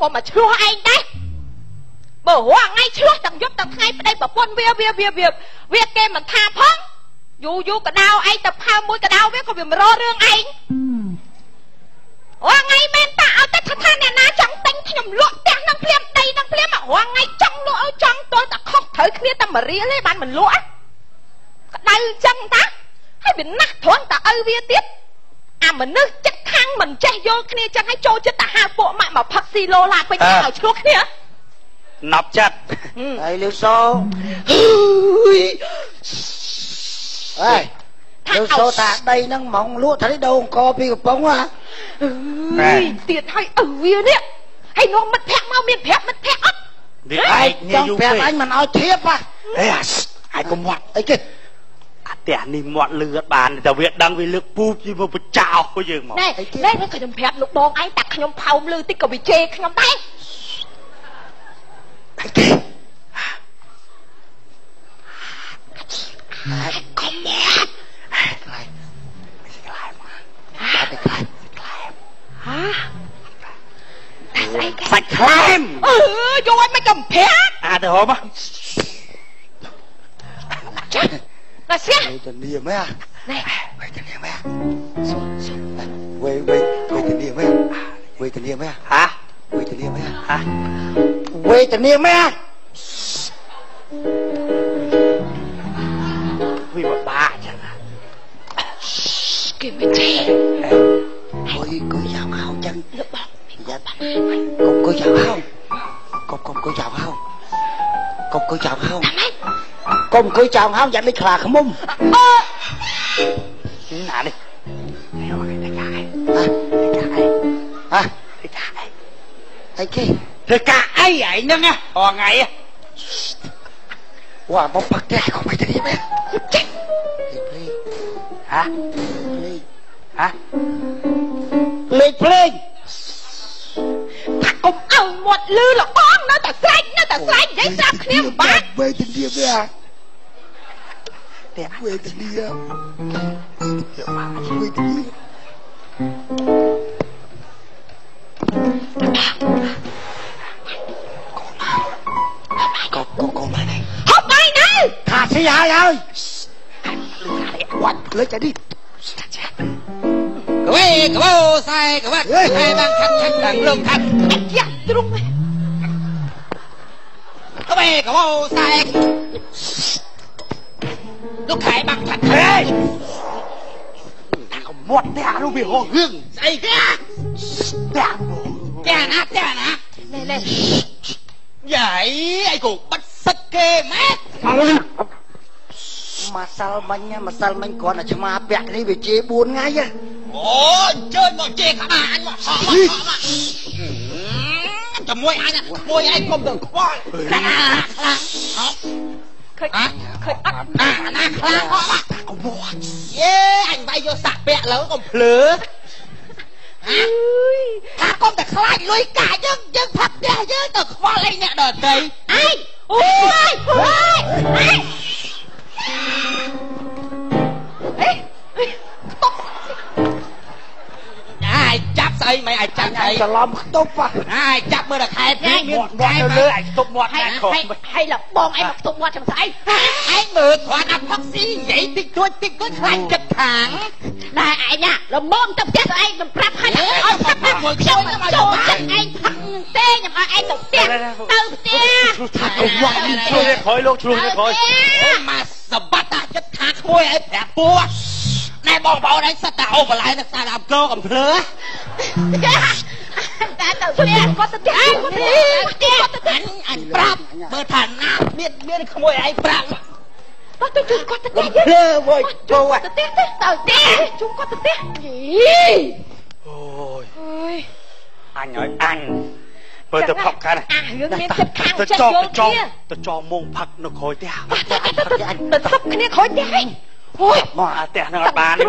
ក៏មកឆ្លោះឯងដែរបើរងថ្ងៃឆ្លោះទាំងយប់ទាំងថ្ងៃប្តីប្រពន្ធវាគេមិនថាផងយូរកដៅឯងទៅផើមួយកដៅវាក៏វាមកររឿងឯងរងថ្ងៃមែនតាឲ្យតែថាអ្នកណាចង់ទិញខ្ញុំលក់ផ្ទះនឹងភ្លាមដីនឹងភ្លាមរងថ្ងៃចង់លក់ឲ្យចង់ទល់តែខុសត្រូវគ្នាតែមួយរៀលទេបានមិនលក់ក្តៅចឹងតាហើយវាណាស់ត្រង់តែឪវាទៀតអាមនុស្សចិត្តខាងមិនចេះយល់គ្នាចឹងឲ្យចូលចិត្តតែហៅពួកម៉ាក់មកផឹកស៊ីឡូឡាពេញឲ្យឆ្លោះគ្នាណាប់ចិត្តហើយលឺសូអើយលឺសូតាដីហ្នឹងហ្មងលក់ត្រីដូងអង្គពីកំប៉ុងហ៎ទៀតឲ្យឪវានេះហើយនាំមិត្តភក្តិមកមានប្រាប់មិត្តភក្តិអត់នេះឯងនេះយូរពេកប្រាប់អញមិនឲ្យធៀបហ៎អេអាយកុំមាត់អីគេអាផ្ទះនេះមាត់លឺអត់បានតែវាដឹងវាលើកពូជមកបចោយើងមកណែខ្ញុំប្រាប់លោកបងឯងតែខ្ញុំផោមលឺតិចក៏វាជេរខ្ញុំដែរអីគេកុំមកខ្លាយមិនខ្លាយមកតែខ្លាយហ៎សាច់ខ្លែមយកឲ្យមិនកំប្រាក់ទៅហូបចាណាស្គាទៅនាមហ៎ណែវេទនាមហ៎វេទនាមហ៎វេទនាមហ៎ហ៎វេទនាមហ៎ហ៎វេទនាមហ៎វាបាក់ចឹងគេមិនចេះអើយគួយយ៉ាងហៅចឹងលោកបងយ៉ាកុំគួយយ៉ាងហៅកុំគួយយ៉ាងហៅកុំគួយយ៉ាងហៅកុំគួយយ៉ាងហៅយ៉ានេះខ្លាខ្មុំណានេះយកគេទៅកាយអីគេធ្វើការអីឯងហ្នឹងហ៎ថ្ងៃវ៉ាមកផឹកតែកុំไปទៅនេះមែនចេះហ៎លេងភ្លេងថាកុំឲ្យមាត់លឺលបងនៅតែស្រែកនិយាយស្រាប់គ្នាបាក់វេទនាវាតែវេទនាវេទនាកុំមកនេះហូបបាយណាថាស៊ីហើយវត្តលើចនេះកវេកវោសែកវាត់ហើយបានខាត់ដល់លងខាត់យ៉ាទ្រុងកវេកវោសែលោកខែបាក់ខាត់ហេថាកុំមាត់តែនោះវាហោរឿងស្អីគេតែណាណែយាយអីក៏បាត់សិតគេម៉ែម្សិលមិញគ្រាន់តែឆ្មាពាក់នេះវាជេរ4ថ្ងៃហ៎អូអញ្ជើញមកជេរក្បាលអញមកហោជាមួយអញមួយឯងកុំទៅខ្វល់ណាខ្លាំងឃើញអត់ណាខ្លាំងហោកុំមកយេអញវាយយកសាក់ពាក់លើកុំភ្លឺថាកុំតែខ្លាចលុយកាយើងផឹកផ្ទះយើងទៅខ្វល់អីអ្នកដទៃអីអូយតុបអាយចាប់ស្អីមិនអាយចាប់ស្អីច្រឡំខ្ទប់អាយចាប់មើលតែខែនេះមាត់នៅលើអាយខ្ទប់មាត់ណាខំហើយលបងឯងមកខ្ទប់មាត់ចាំស្អីឯងមើលគ្រាន់តែផឹកស៊ីនិយាយតិចតួចខ្លាចចិត្តខាងណែឯងណាលបងទៅផ្ទះទៅឯងមិនប្រាប់ឲ្យផឹកមួយខ្ញុំមកចូលចិត្តឯងផឹកទេខ្ញុំឲ្យឯងទៅផ្ទះថាកុំមកជួយឲ្យក្រោយលោកជួយឲ្យក្រោយអូមកសបាត់តាចិត្តខាងក្មួយឲ្យប្រាប់ពូណែបងប្អូនឯងសិតតែអូបន្លែនៅផ្សារអង្គរកំភ្លើតែទៅផ្ទះគាត់ទៅអញប្រាប់មើលថាណាមានក្មួយឯងប្រាប់គាត់ទៅជួយគាត់ទៅកំភ្លើមួយចូលទៅផ្ទះជួយគាត់ទៅផ្ទះអូយអញឲ្យអញបើទៅផឹកខានរឿងមានចិត្តខាងចិត្តយល់គ្នាទៅចងមុងផឹកនៅក្រោយផ្ទះទៅសឹកគ្នាក្រោយផ្ទះឯងអូយមកអាផ្ទះនឹងអត់បានទេ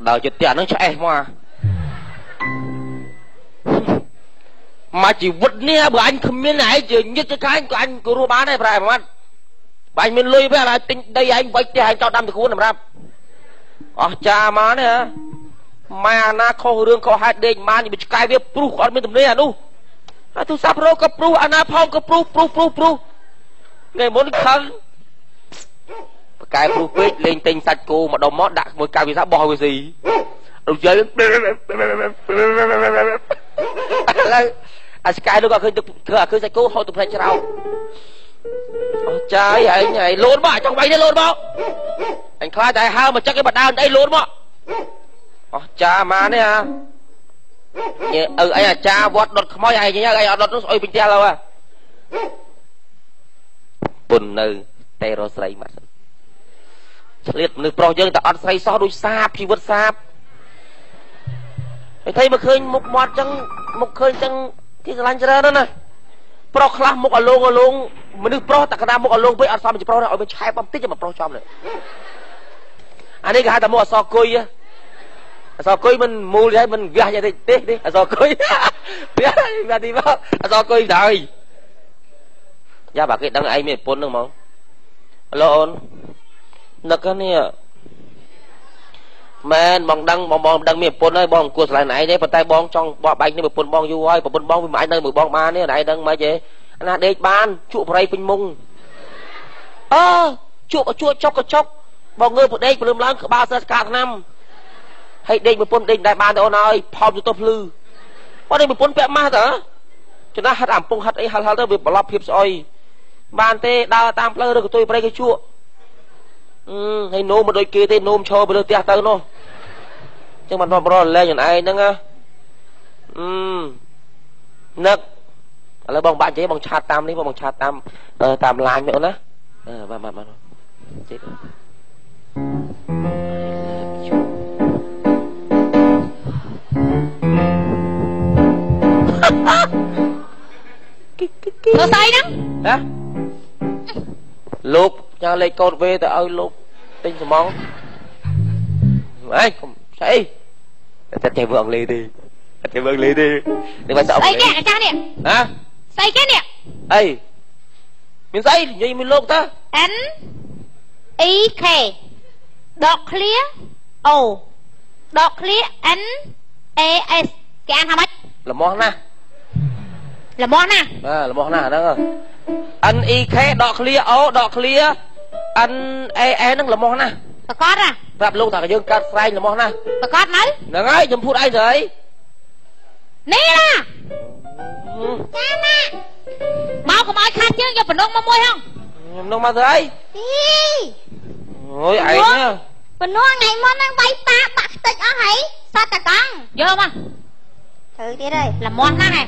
ដល់ចិត្តផ្ទះនឹងឆ្អេះមក mà chỉ vứt nè bữa anh không biết này chỉ nhất cái anh của anh cứ rùa bán này phải mà anh mình lôi về là tinh đây anh vay tiền cho đâm thì cuốn làm ra cha má này hả mà na kho rương kho hai đêm mà thì bị cài với pru còn bên tầm đây à nu tôi sắp rồi có pru anh phong có pru ngày muốn thân cái pru pết lên tinh sạch cô mà đầu mót đặt một cái vì sao bò cái gì đầu chơi anh sky nó có khơi sạch cô hồi tụi này chào trái anh này lốn mà trong bay đây lốn mà anh khai tại hao mà chắc cái bật đao đây lốn mà cha má này à anh là cha vót đột khói này nhá anh đột nó ơi bình teo đâu à bùn nơi tê rồi sấy mặt liệt nơi pro dương ta ăn sấy so đôi sáp chi vớt sáp thấy mà khơi một mọt chân một khơi chân cái lăn ra đó nè pro class một ở luôn mình được pro tạc nam một ở luôn với ăn xong mình chỉ pro ở bên trái bấm tích cho mà pro trong này anh ấy cái hai ta mua so cùi á so cùi mình mua vậy mình gà vậy đi so cùi gà đi bao so cùi rồi ra bà cái đăng ai mệt pôn được không lộn nực cái này men bong đăng miền pôn ơi bong cua lại này đấy bàn tay bong trong bọ bánh này pôn bong vui ơi pôn bong với mãi nơi mười bong ma này này đăng mấy chế anh đế ban trụ vào đây pin mông trụ chốc bong người một đây lơm lớn ba giờ cả năm hay đây một pôn đỉnh đại ban đó ơi phom cho tôi lư qua đây một pôn vẽ ma hả cho nó hạt ẩm pung hạt ấy hạt đó bị bỏ lọp hiệp rồi bàn tê đào tam lơ được tôi vào đây cái trụ hay nôm một đôi kia tên nôm cho bây giờ tia tơ nó chứ mà nó bro lên như này nữa nấc là bong bạn chế bong chặt tam đi bong chặt tam tam lạnh nữa nè mà chết nó say đó hả lục cho lấy con về tới ơi lục tinh sờ mong ấy không say chạy vượng đi đừng phải sợ say cái cha nè hả say cái nè ấy mình say gì mình lục ta N E K dot clear O dot clear N A S cái anh hả là món na là món na đó N E K dot clear O dot clear N A nó là món na bà con à gặp luôn thằng dương cắt xanh là món na bà con nói đừng ấy đừng phút ai rồi nè là cha nè mau có mọi khát chứ cho phần đông mà môi không đông mà rồi đi ôi ấy nhá phần đông này món đang bay ta bạc tịch ở hãy sao ta con vô mà thử đi đây là món na này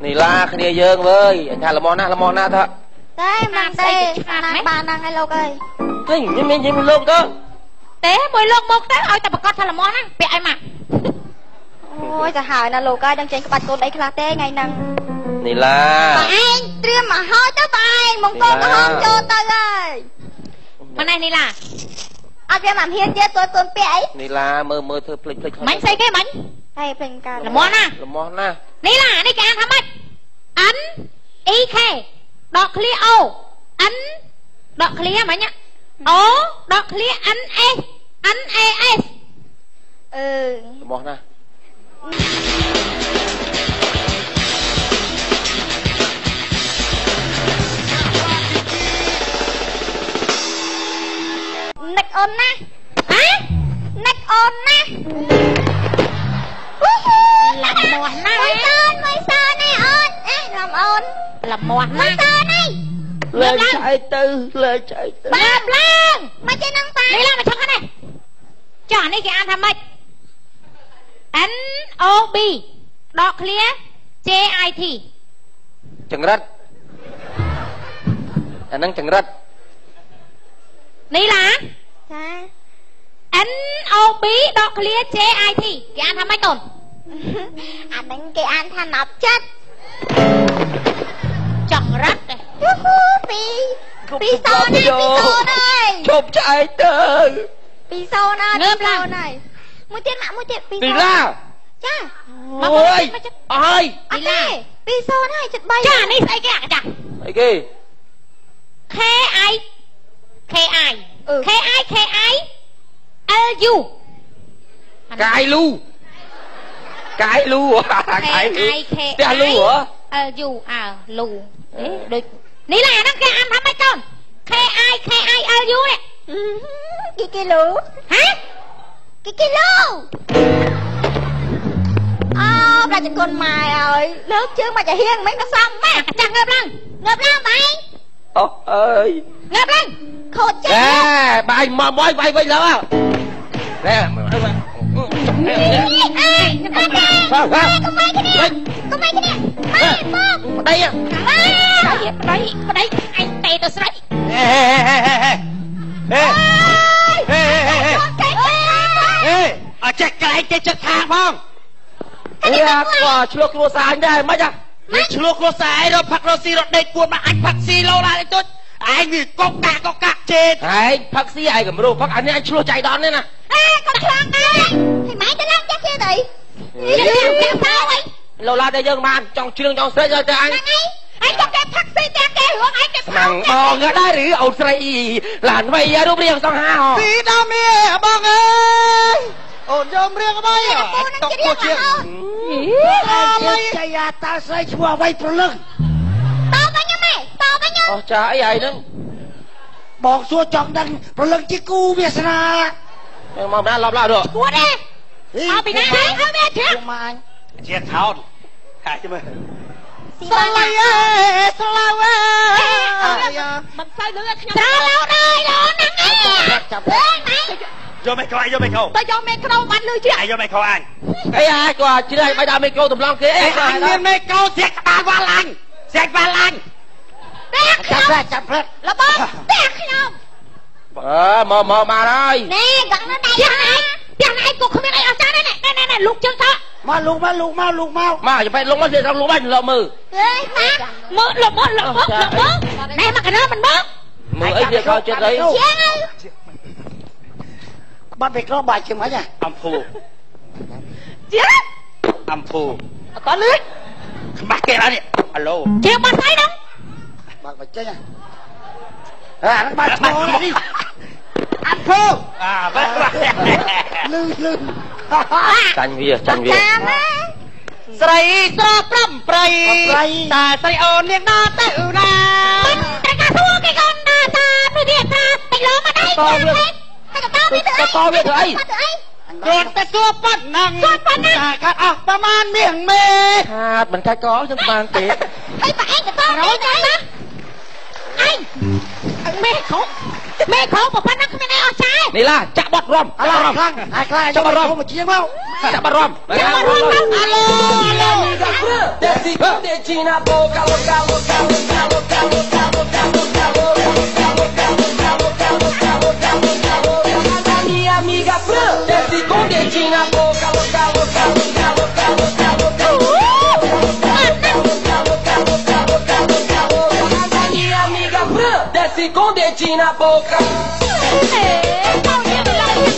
này là cái này dương với anh thà là món na thôi đây mang đây mang ba năng hay lâu cây thế nhưng mình lông cơ té mùi lông một té ơi ta bà con sao là món á bẹ ai mà ôi trời hỏi là lô cây đang trên cái bạch côn đấy là té ngày năng này là bà anh trưa mà hơi tới bài mong con có hôm cho tao ơi mà này là anh em làm hiên chết tôi tuần bẹ ấy này là mơ thơ phịch bánh xây cái bánh hay phình cả là món à này là này cái ăn hả mày N E K dot clear O N dot clear mà nhá O dot clear N A S món na nách ôn na hả nách ôn na làm mòn na mới sơn này ôn làm mòn na lên chạy tư bám lên mà chơi nâng tay đi lên mà chọn cái này chọn đi cái ăn thầm mạch N O B dot clear J I T chừng rách anh đang chừng ráchนี่ล่ะN O B dot clear J I T กี่อันทำไม่ตนอันนั้นกี่อันถนัดชัดจังรัดเลยปีโซnày chụp chạy tưปีโซnàyเริ่มแล้วมุดเตี้ยปีโซ đi ra ចាមកអើយអើយ អត់ទេ2-0ហើយចិត្ត3ចានេះស្អីគេអាចាអីគេ KI LU កាយលូកាយលូផ្ទះលូហ៎ LU លូដូចនេះឡាហ្នឹងគេអានថាម៉េចកូន KI LU នេះគីឡូហ៎គីឡូប្រតិគុណម៉ែអើយលើកជើងមកចាហៀងមិនក៏សំម៉ែចាស់ងើបឡើងបែងអូអើយងើបឡើងខូចចេះបែងមកមួយបែងវិញឡើងណែអើយកុំបែកគ្នាប្តីអញតេទៅស្រីអត់ចេះកែងទេចិត្តខាងផងគាត់ឆ្លុះគ្រួសារអញដែរមិននេះឆ្លុះគ្រួសារឯងរកផឹករកស៊ីរកដេកពួនមកអញផឹកស៊ីលោឡាទៅឯងវាកុកកាក់ចេតឯងផឹកស៊ីឯងកម្រោផឹកអានេះអញឆ្លុះចៃដន្យនេះណាគាត់ខ្លាំងដែរហើយម៉ែទៅឡើងចាស់ទៀតអីលោឡាតែយើងបានចង់ជ្រឿងចង់ស្រេចទៅអញឯងចង់គេផឹកស៊ីទាំងគេរឿងឯងគេស្មាំងបងដែរឬអូនស្រីឡានវៃរូបរាងសង្ហាស៊ីដល់មីបងអើយអូនយករៀងអីតុកពួកជាចៃយ៉ាតាស្រីឈ្មោះអ្វីប្រលឹងតបវិញម៉ែតបវិញអស់ចាអីហើយហ្នឹងបងសួរចង់ដឹងប្រលឹងជាគូវាសនាមកម្ដងឡប់ឡើយគួតទេអត់ពីណាហើយឲ្យវាជ្រាបម៉ាញជាថោតហាច់មើលស្លាវអើស្លាវអើមិនសូវលឺខ្ញុំស្លាវដែរឡូនហ្នឹងចាប់យកមេក្រូយកមេក្រូទៅយកមេក្រូបានលឺជាយកមេក្រូអញអីហើយគាត់ជ្រើឲ្យដល់មេក្រូតម្លងគេអីអញមានមេក្រូស្រាក់ក្បាលវ៉ាល់អញស្រាក់ក្បាលអញចាប់ផ្លែរបស់តែខ្ញុំមកបានហើយនេះកណ្ដដៃទាំងឯងក៏គ្មានអីអស្ចារ្យដែរណែលោកជើងថោមកលោកមកចាំបែរលុកមកទៀតលុកវិញលុកមើលអេមើលលុកណែមកកណ្ដមិនមកមើលអីវាខោចិត្តអីជាងបាត់មេក្រូបាច់ជិះមិនហ៎អំភូជាអំភូអត់លឺខ្មាស់គេហើយនេះអាឡូជាបាត់ស្អីហ្នឹងបាត់បច្ចេកហ្នឹងបាត់ឈ្មោះនេះអំភូបាត់លឺចាញ់វាស្រីស្រប្រាំប្រៃតែស្រីអូននាងណាទៅណាតែកាសួរគេកូនណាតាព្រោះវាតាតិចលោមកដៃតវាធ្វើអីរត់ទៅសួរប៉ុណ្ណឹងតែកាត់អស់ប្រមាណមាសមេខាតមិនកាច់កខ្ញុំបានទេអីបើឯងទៅរត់ទៅណាអញមេខំប៉ុណ្ណឹងគ្មានអីអស់ចានេះឡាចាក់បាត់រំខ្លាំងហើយខ្លាចចាប់បាត់រំមកជាងមកចាក់បាត់រំអាឡូDecina boca loca minha amiga Fran desce com dedinho na boca loca minha amiga Fran desce com dedinho na boca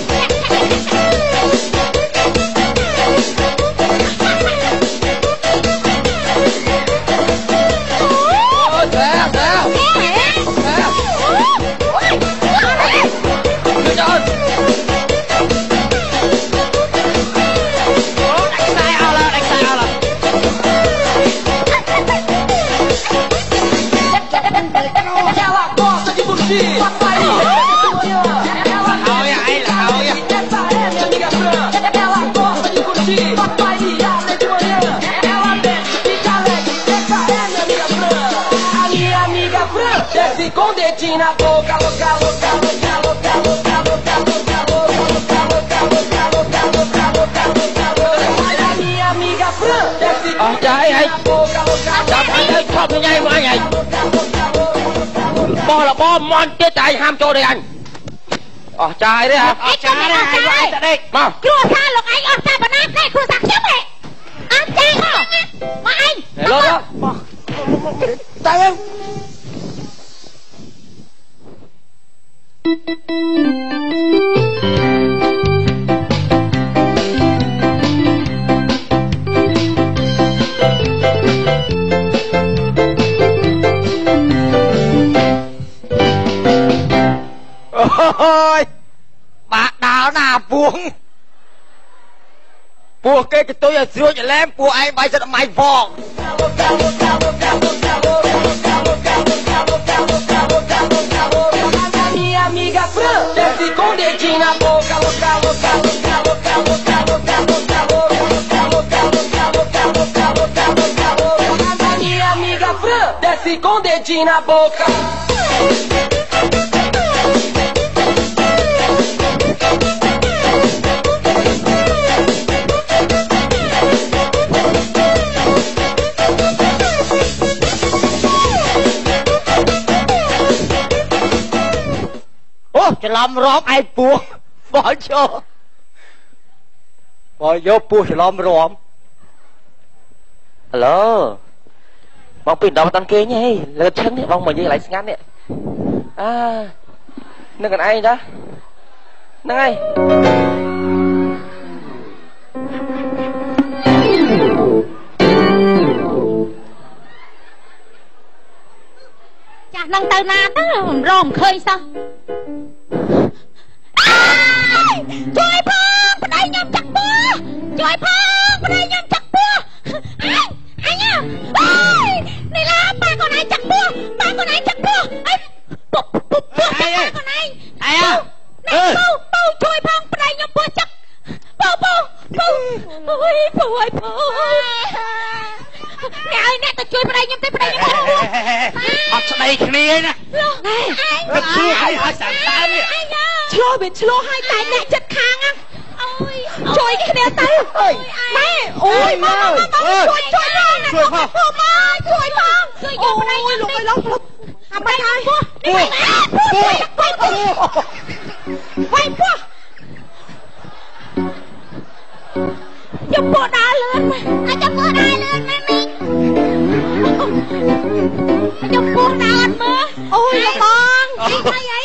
Desce com dedinho na boca, loca, loca, loca, loca, loca, loca, loca, loca, loca, loca, loca, loca, loca, loca, loca, minha amiga Fran, desce com dedinho na boca, loca, loca, loca, loca, loca, là bom mon chết tại ham cho đây anh trai đấy hả trai đấy đây mà cua xa lục anh xa bà nam đây cua sạc chứ mày anh trai mà anh để luôn đó tại em ស្រួចឡែមពួកឯងបាយសិតម៉ៃផង Amiga Fran, desce com dedinho na boca, louca, louca, louca, louca, louca, louca, louca, louca, minha amiga Fran, desce com dedinho na boca. Ô, làm rộm ai buộc bỏ vô buộc làm rộm alo bóng pin đâu tăng kia nhé lên chân này bóng mà như lại ngắn nè à nâng còn ai đó nâng ai chả nâng tờ na đó rộm khơi saoជួយផងប្តីខ្ញុំចាក់ពោះជួយផងប្តីខ្ញុំចាក់ពោះអញនេះឡាប៉ាកូនឯងចាក់ពោះប៉ាកូនឯងចាក់ពោះពុកពុកពុកប៉ាកូនឯងអើពូជួយផងប្តីខ្ញុំពោះចាក់ពូអូយពូអើយពូអ្នកអើយអ្នកទៅជួយប្តីខ្ញុំទេប្តីខ្ញុំអត់ស្ដីគ្នាណាទៅជួយឲ្យសាំតាមនេះឆ្លោះវាឆ្លោះឲ្យតែអ្នកចិត្តខាងជួយគ្នាទៅម៉ែអូយមកជួយផងជួយផងជួយយកប្តីខ្ញុំទៅលោកអាម៉េចហើយវាយពោះយកពោះដើរលឿនអាចយកពោះដើរលឿនម៉ែមីយកពោះដើរអត់មើលអូយលោកបង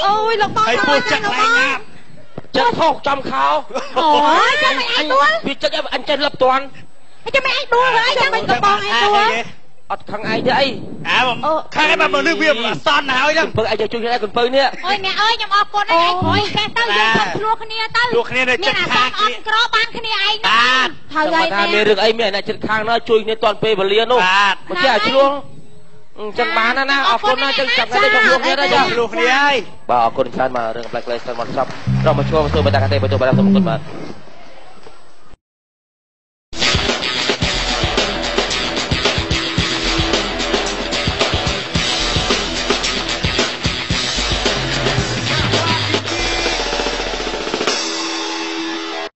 អូយលោកបងឲ្យពោះចាក់ឡើងណាចិត្តថោកចំខោអូយចាំមិនឯងដួលវាចិត្តអញចេះលឹបតាន់ចាំមិនឯងដួលហើយចាំមិនកំបងឯងដួលអត់ខឹងឯងទេអីខាងឯងមកនឹងវាអសន្នហើយហ្នឹងពើឯងជួយគ្នាកូនពើនេះអូយអ្នកអើយខ្ញុំអរគុណឯងក្រោយចេះទៅយើងទៅឆ្លោះគ្នាទៅឆ្លោះគ្នានៅចិត្តខាងអត់ក្របានគ្នាឯងបាទហើយហើយមានរឿងអីមានអ្នកចិត្តខាងណាជួយគ្នាតាន់ពេលវេលានោះមិនចេះឲ្យឆ្លោះចឹងបានណាអរគុណណាចឹងចាប់គ្នាទៅឆ្លោះគ្នាទៅចាឆ្លោះគ្នាហើយបាទអរគុណច្រើនមករឿងប្លែកៗសិនមកចប់เรามาช่วยมาสู้บรรดาคติประตูบรรดาสมุทรมา